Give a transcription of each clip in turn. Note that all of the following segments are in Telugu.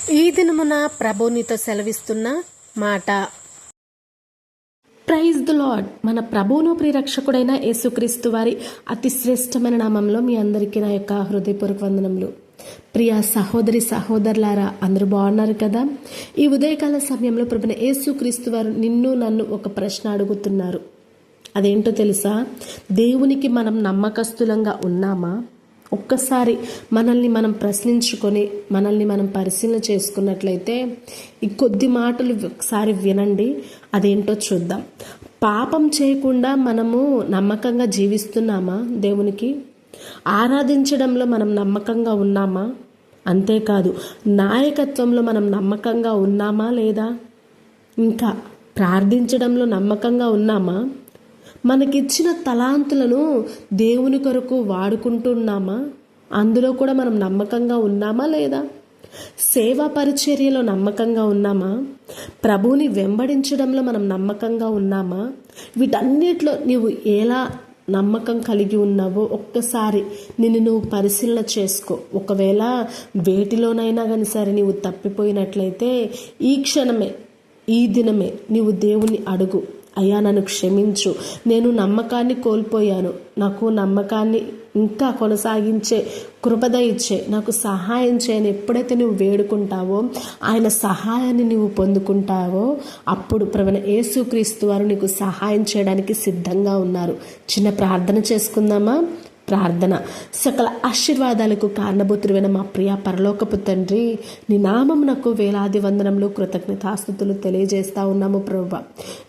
ఈ దినమున ప్రభు నీతో సెలవిస్తున్న మాట. Praise the Lord. మన ప్రభువును ప్రియరక్షకుడైన యేసుక్రీస్తు వారి అతి శ్రేష్టమైన నామంలో మీ అందరికీ నా యొక్క హృదయపూర్వక వందనములు. ప్రియ సహోదరి సహోదరులారా, అందరూ బాగున్నారు కదా? ఈ ఉదయకాల సమయంలో ప్రభువైన యేసుక్రీస్తు వారు నిన్ను నన్ను ఒక ప్రశ్న అడుగుతున్నారు. అదేంటో తెలుసా? దేవునికి మనం నమ్మకస్తులంగా ఉన్నామా? ఒక్కసారి మనల్ని మనం ప్రశ్నించుకొని మనల్ని మనం పరిశీలన చేసుకున్నట్లయితే ఈ కొద్ది మాటలు ఒకసారి వినండి, అదేంటో చూద్దాం. పాపం చేయకుండా మనము నమ్మకంగా జీవిస్తున్నామా? దేవునికి ఆరాధించడంలో మనం నమ్మకంగా ఉన్నామా? అంతేకాదు, నాయకత్వంలో మనం నమ్మకంగా ఉన్నామా లేదా? ఇంకా ప్రార్థించడంలో నమ్మకంగా ఉన్నామా? మనకిచ్చిన తలాంతులను దేవుని కొరకు వాడుకుంటున్నామా? అందులో కూడా మనం నమ్మకంగా ఉన్నామా లేదా? సేవా పరిచర్యలో నమ్మకంగా ఉన్నామా? ప్రభువుని వెంబడించడంలో మనం నమ్మకంగా ఉన్నామా? వీటన్నిటిలో నీవు ఎలా నమ్మకం కలిగి ఉన్నావో ఒక్కసారి నిన్ను నువ్వు పరిశీలన చేసుకో. ఒకవేళ వేటిలోనైనా కానీ సరే నీవు తప్పిపోయినట్లయితే ఈ క్షణమే, ఈ దినమే నీవు దేవుని అడుగు. అయ్యా, నన్ను క్షమించు, నేను నమ్మకాన్ని కోల్పోయాను, నాకు నమ్మకాన్ని ఇంకా కొనసాగించే కృపద ఇచ్చే, నాకు సహాయం చేయని ఎప్పుడైతే నువ్వు వేడుకుంటావో, ఆయన సహాయాన్ని నువ్వు పొందుకుంటావో, అప్పుడు ప్రభువైన యేసుక్రీస్తు వారు నీకు సహాయం చేయడానికి సిద్ధంగా ఉన్నారు. చిన్న ప్రార్థన చేసుకుందామా? ప్రార్థన. సకల ఆశీర్వాదాలకు కారణభూతుడైన మా ప్రియ పరలోకపు తండ్రి, నీ నామమునకు వేలాది వందనములు కృతజ్ఞతాస్తుతులు తెలియజేస్తా ఉన్నాము ప్రభువా.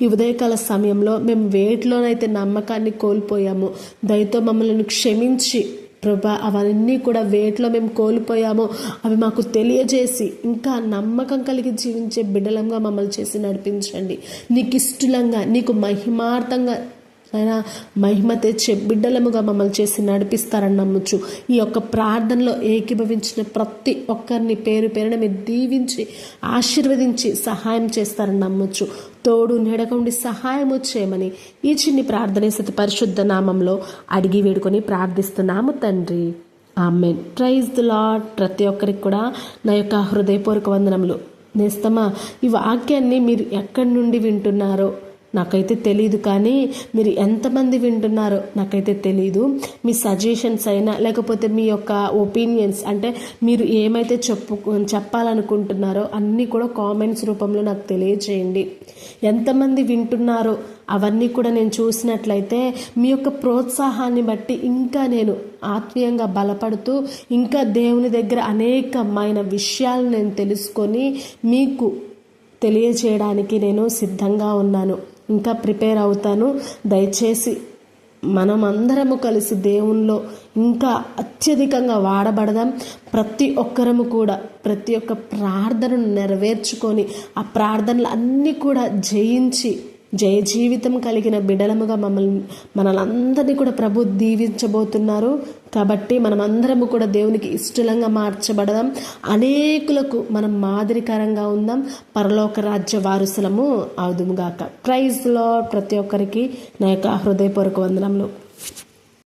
ఈ ఉదయకాల సమయంలో మేము వేటిలోనైతే నమ్మకాన్ని కోల్పోయాము, దయతో మమ్మల్ని క్షమించి ప్రభా, అవన్నీ కూడా వేటిలో మేము కోల్పోయామో అవి మాకు తెలియజేసి ఇంకా నమ్మకం కలిగి జీవించే బిడ్డలంగా మమ్మల్ని చేసి నడిపించండి. నీకు ఇష్టలంగా, నీకు మహిమార్థంగా అయినా మహిమ తెచ్చే బిడ్డలముగా మమ్మల్ని చేసి నడిపిస్తారని నమ్మచ్చు. ఈ యొక్క ప్రార్థనలో ఏకీభవించిన ప్రతి ఒక్కరిని పేరు పేరున మీరు దీవించి ఆశీర్వదించి సహాయం చేస్తారని నమ్మచ్చు. తోడు నీడకుండి సహాయం చేయమని ఈ చిన్ని ప్రార్థన సతి పరిశుద్ధ నామంలో అడిగి వేడుకొని ప్రార్థిస్తున్నాము తండ్రి, ఆమేన్. Praise the lord. ప్రతి ఒక్కరికి కూడా నా యొక్క హృదయపూర్వక వందనములు. నేస్తమా, ఈ వాక్యాన్ని మీరు ఎక్కడి నుండి వింటున్నారో నాకైతే తెలీదు, కానీ మీరు ఎంతమంది వింటున్నారో నాకైతే తెలీదు. మీ సజెషన్స్ అయినా లేకపోతే మీ యొక్క ఒపీనియన్స్, అంటే మీరు ఏమైతే చెప్పాలనుకుంటున్నారో అన్నీ కూడా కామెంట్స్ రూపంలో నాకు తెలియజేయండి. ఎంతమంది వింటున్నారో అవన్నీ కూడా నేను చూసినట్లయితే మీ యొక్క ప్రోత్సాహాన్ని బట్టి ఇంకా నేను ఆత్మీయంగా బలపడుతూ ఇంకా దేవుని దగ్గర అనేకమైన విషయాలు నేను తెలుసుకొని మీకు తెలియచేయడానికి నేను సిద్ధంగా ఉన్నాను. ఇంకా ప్రిపేర్ అవుతాను. దయచేసి మనమందరము కలిసి దేవునిలో ఇంకా అత్యధికంగా వాడబడదాం. ప్రతి ఒక్కరము కూడా ప్రతి ఒక్క ప్రార్థనను నెరవేర్చుకొని ఆ ప్రార్థనలు అన్నీ కూడా జయించి జయ జీవితం కలిగిన బిడలముగా మనలందరినీ కూడా ప్రభు దీవించబోతున్నారు. కాబట్టి మనమందరము కూడా దేవునికి ఇష్టలంగా మార్చబడదాం. అనేకులకు మనం మాదిరికరంగా ఉందాం. పరలోక రాజ్య వారసులము అవుదుముగాక. Praise lord. ప్రతి ఒక్కరికి నా యొక్క హృదయపూర్వక వందనములు.